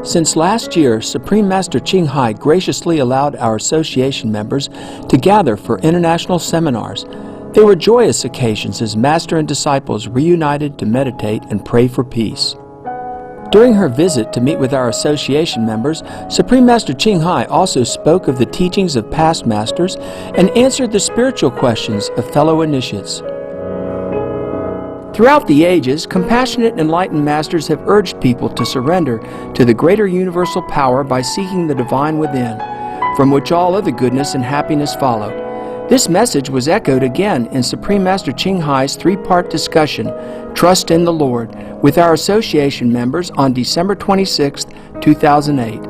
Since last year, Supreme Master Ching Hai graciously allowed our association members to gather for international seminars. They were joyous occasions as Master and disciples reunited to meditate and pray for peace. During her visit to meet with our association members, Supreme Master Ching Hai also spoke of the teachings of past masters and answered the spiritual questions of fellow initiates. Throughout the ages, compassionate enlightened masters have urged people to surrender to the greater universal power by seeking the divine within, from which all other goodness and happiness follow. This message was echoed again in Supreme Master Ching Hai's three-part discussion, Trust in the Lord, with our association members on December 26, 2008.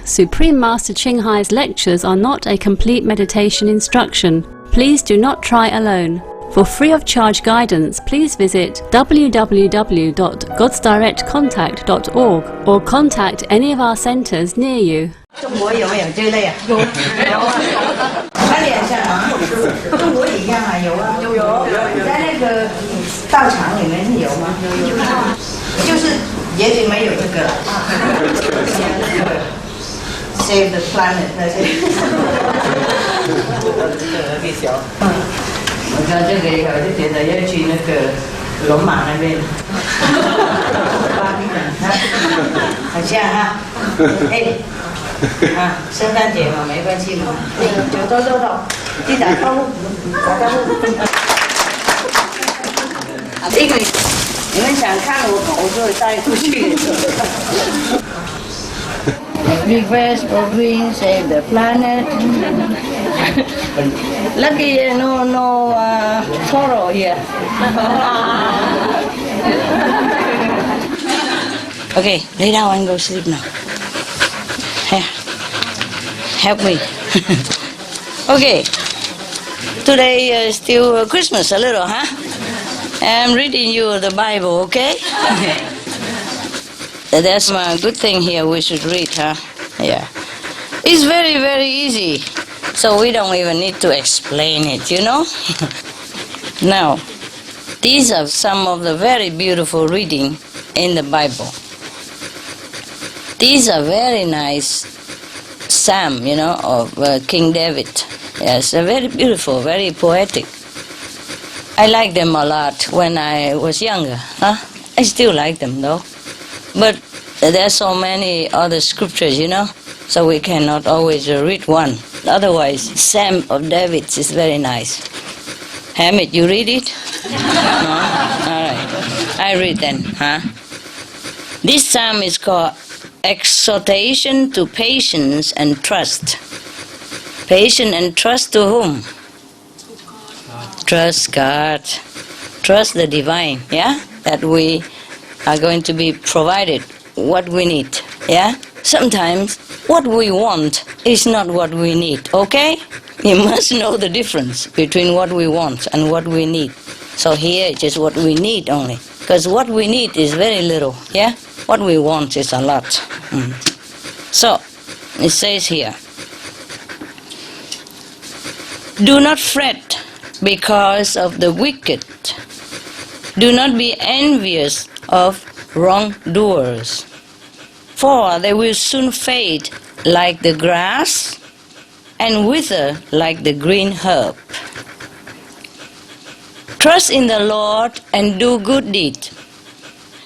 Supreme Master Ching Hai's lectures are not a complete meditation instruction. Please do not try alone. For free of charge guidance, please visit www.godsdirectcontact.org or contact any of our centers near you. 中国有没有这类啊？有啊，快点上啊！中国一样啊，有啊，有。你在那个道场里面是有吗？有，就是也许没有这个了。Save the planet 那些。地球。我看这个以后就觉得要去那个罗马那边。巴比伦，好像哈，哎。啊，圣诞节嘛，没关系嘛。走，去打招呼，打招呼。这个你们想看我就带出去。Request for green, save the planet. Lucky no sorrow here. Okay, lay down and go sleep now. Here, help me. Okay, today is still Christmas a little, huh? I'm reading you the Bible, okay? That's a good thing here we should read, huh? Yeah. It's very, very easy, so we don't even need to explain it, you know? Now, these are some of the very beautiful reading in the Bible. These are very nice psalm, you know, of King David. Yes, very beautiful, very poetic. I like them a lot when I was younger. Huh? I still like them though. But there are so many other scriptures, you know, so we cannot always read one. Otherwise, Psalm of David is very nice. Hamid, you read it? No? All right. I read then, huh? This psalm is called Exhortation to Patience and Trust. Patience and trust to whom? Trust God. Trust the divine, yeah? That we are going to be provided what we need, yeah? Sometimes what we want is not what we need, okay? You must know the difference between what we want and what we need. So here it is what we need only. Because what we need is very little, yeah? What we want is a lot. So, it says here, do not fret because of the wicked. Do not be envious of wrongdoers, for they will soon fade like the grass and wither like the green herb. Trust in the Lord and do good deeds,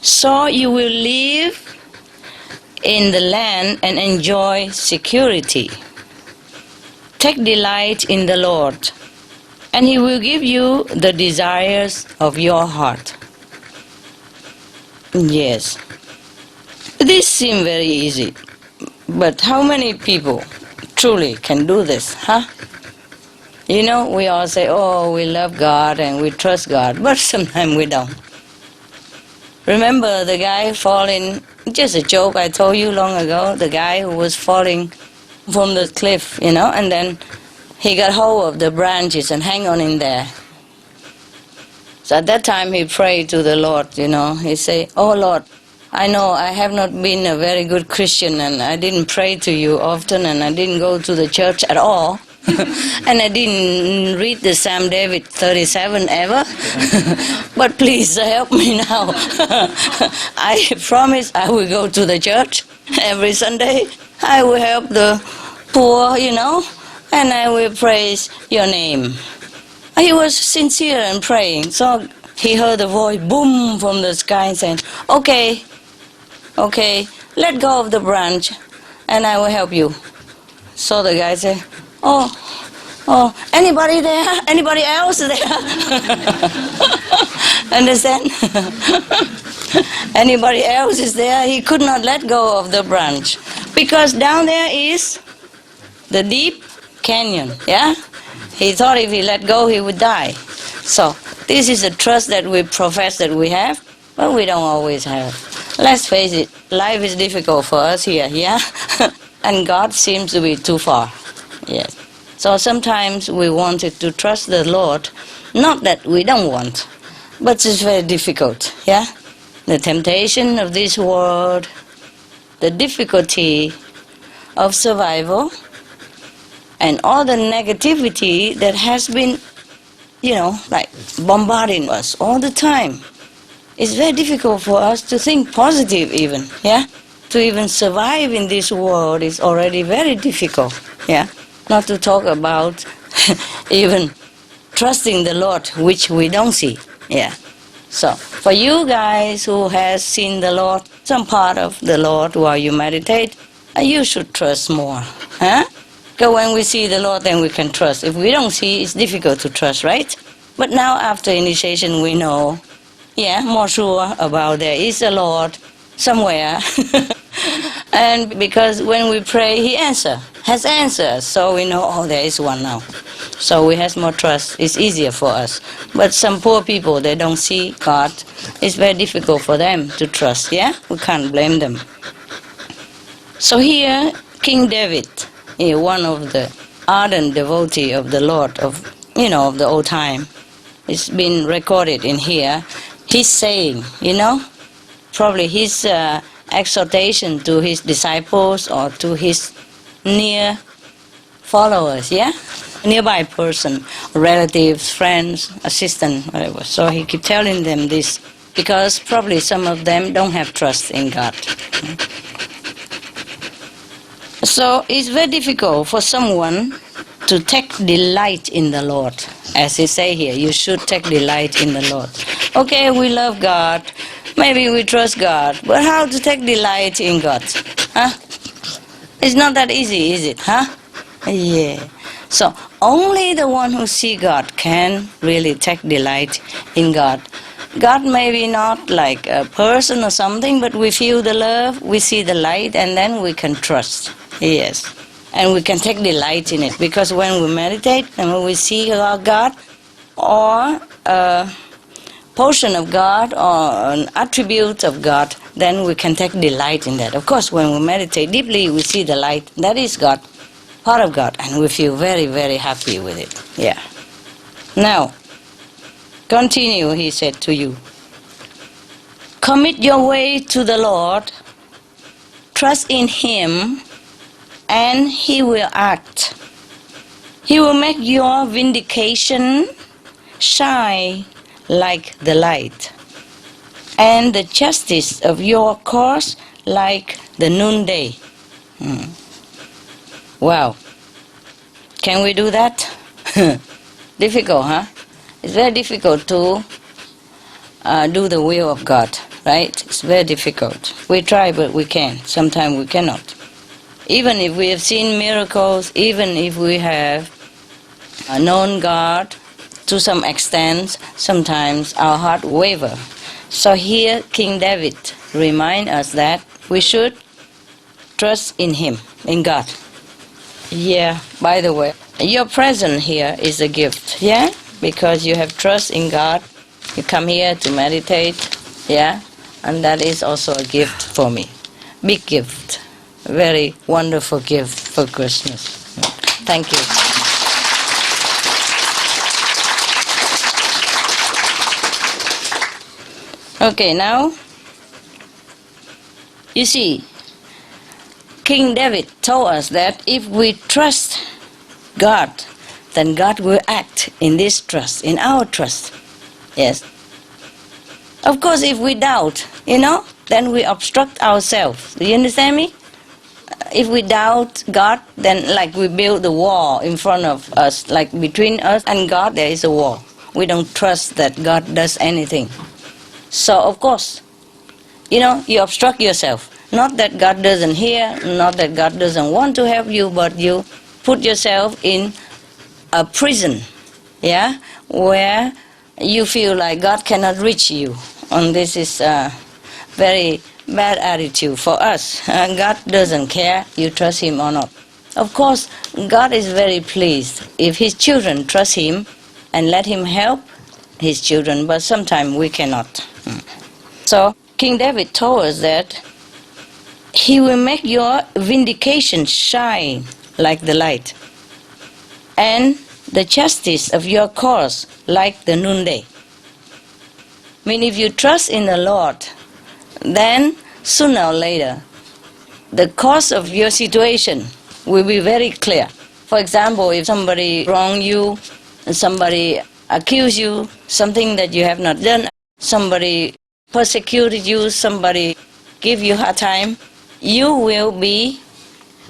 so you will live in the land and enjoy security. Take delight in the Lord, and He will give you the desires of your heart. Yes, this seems very easy, but how many people truly can do this, huh? You know, we all say, oh, we love God and we trust God, but sometimes we don't. Remember the guy falling, just a joke I told you long ago, the guy who was falling from the cliff, you know, and then he got hold of the branches and hang on in there. So at that time he prayed to the Lord, you know, he said, oh Lord, I know I have not been a very good Christian and I didn't pray to you often and I didn't go to the church at all, And I didn't read the Psalm David 37 ever. But please help me now. I promise I will go to the church every Sunday. I will help the poor, and I will praise your name. He was sincere in praying. So he heard a voice, boom, from the sky saying, okay, let go of the branch and I will help you. So the guy said, oh, anybody there? Anybody else there? Understand? Anybody else is there? He could not let go of the branch because down there is the deep canyon, yeah? He thought if he let go, he would die. So this is a trust that we profess that we have, but we don't always have. Let's face it, life is difficult for us here, yeah? And God seems to be too far, yes. So sometimes we wanted to trust the Lord, not that we don't want, but it's very difficult, yeah? The temptation of this world, the difficulty of survival, and all the negativity that has been, bombarding us all the time. It's very difficult for us to think positive even, yeah? To even survive in this world is already very difficult, yeah? Not to talk about even trusting the Lord, which we don't see, yeah? So, for you guys who has seen the Lord, some part of the Lord while you meditate, you should trust more, huh? Because when we see the Lord, then we can trust. If we don't see, it's difficult to trust, right? But now after initiation, we know, more sure about there is a Lord somewhere. And because when we pray, He has answered. So we know, there is one now. So we have more trust. It's easier for us. But some poor people, they don't see God. It's very difficult for them to trust, yeah? We can't blame them. So here, King David, one of the ardent devotee of the Lord of the old time, it's been recorded in here. He's saying, probably his exhortation to his disciples or to his near followers, nearby person, relatives, friends, assistant, whatever. So he keep telling them this because probably some of them don't have trust in God. So it's very difficult for someone to take delight in the Lord. As he say here, you should take delight in the Lord. Okay, we love God. Maybe we trust God. But how to take delight in God? Huh? It's not that easy, is it? Huh? Yeah. So only the one who see God can really take delight in God. God may be not like a person or something, but we feel the love, we see the light, and then we can trust. Yes. And we can take delight in it. Because when we meditate and when we see God or a portion of God or an attribute of God, then we can take delight in that. Of course, when we meditate deeply, we see the light. That is God, part of God, and we feel very, very happy with it. Yeah. Now, continue, he said to you. Commit your way to the Lord, trust in Him, and He will act. He will make your vindication shine like the light, and the justice of your cause like the noonday. Wow. Can we do that? Difficult, huh? It's very difficult to do the will of God, right? It's very difficult. We try, but we can't. Sometimes we cannot. Even if we have seen miracles, even if we have known God to some extent, sometimes our heart waver. So here King David reminds us that we should trust in Him, in God. Yeah, by the way, your presence here is a gift, yeah? Because you have trust in God. You come here to meditate, yeah? And that is also a gift for me. Big gift. Very wonderful gift for Christmas. Thank you. Okay, now, you see, King David told us that if we trust God, then God will act in this trust, in our trust. Yes. Of course, if we doubt, then we obstruct ourselves. Do you understand me? If we doubt God, then like we build a wall in front of us, like between us and God there is a wall. We don't trust that God does anything. So of course, you obstruct yourself. Not that God doesn't hear, not that God doesn't want to help you, but you put yourself in a prison, where you feel like God cannot reach you. And this is a very bad attitude for us. God doesn't care you trust Him or not. Of course, God is very pleased if His children trust Him and let Him help His children, but sometimes we cannot. So King David told us that He will make your vindication shine like the light, and the justice of your cause like the noonday. I mean, if you trust in the Lord, then sooner or later, the cause of your situation will be very clear. For example, if somebody wronged you, and somebody accused you, something that you have not done, somebody persecuted you, somebody give you a hard time, you will be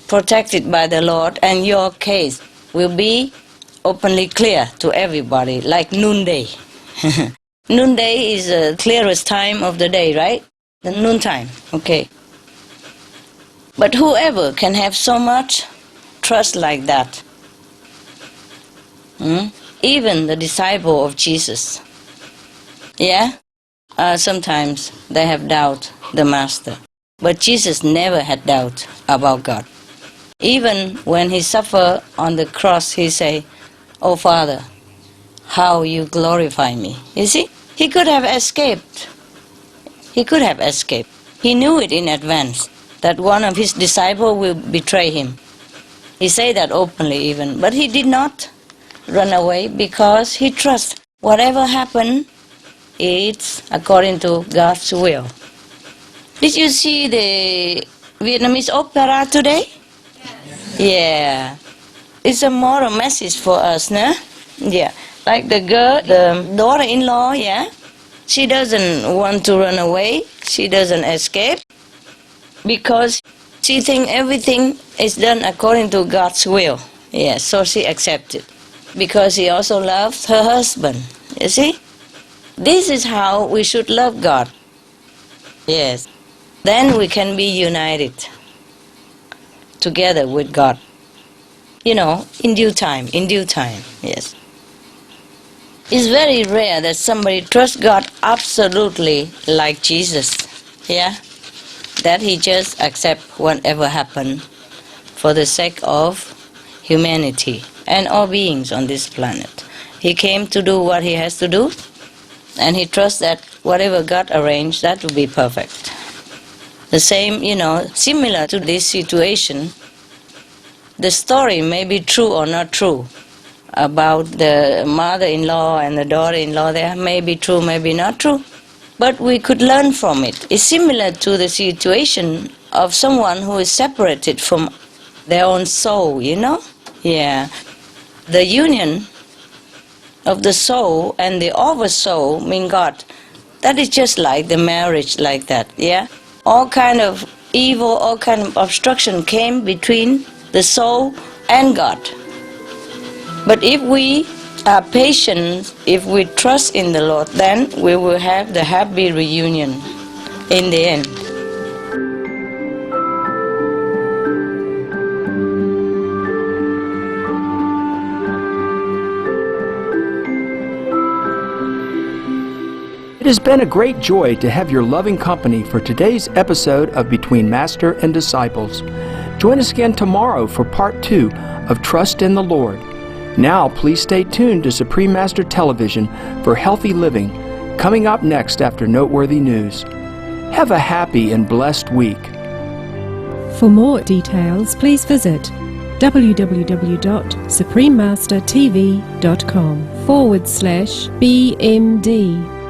protected by the Lord, and your case will be openly clear to everybody, like noonday. Noonday is the clearest time of the day, right? The noontime, okay. But whoever can have so much trust like that, even the disciple of Jesus, sometimes they have doubt the Master. But Jesus never had doubt about God. Even when He suffered on the cross, He say, "Oh Father, how you glorify me." You see, He could have escaped. He could have escaped. He knew it in advance that one of His disciples will betray Him. He said that openly even. But He did not run away because He trusts whatever happened, it's according to God's will. Did you see the Vietnamese opera today? Yeah. It's a moral message for us, no? Yeah. Like the girl, the daughter-in-law, she doesn't want to run away. She doesn't escape because she thinks everything is done according to God's will. Yes, so she accepted because she also loves her husband. You see? This is how we should love God. Yes. Then we can be united together with God. In due time, yes. It's very rare that somebody trusts God absolutely like Jesus, that He just accepts whatever happened for the sake of humanity and all beings on this planet. He came to do what He has to do, and He trusts that whatever God arranged, that will be perfect. The same, similar to this situation, the story may be true or not true about the mother-in-law and the daughter-in-law. There may be true, maybe not true. But we could learn from it. It's similar to the situation of someone who is separated from their own soul, Yeah. The union of the soul and the oversoul, mean God, that is just like the marriage like that, All kind of evil, all kind of obstruction came between the soul and God. But if we are patient, if we trust in the Lord, then we will have the happy reunion in the end. It has been a great joy to have your loving company for today's episode of Between Master and Disciples. Join us again tomorrow for part 2 of Trust in the Lord. Now, please stay tuned to Supreme Master Television for Healthy Living, coming up next after Noteworthy News. Have a happy and blessed week. For more details, please visit www.suprememastertv.com/BMD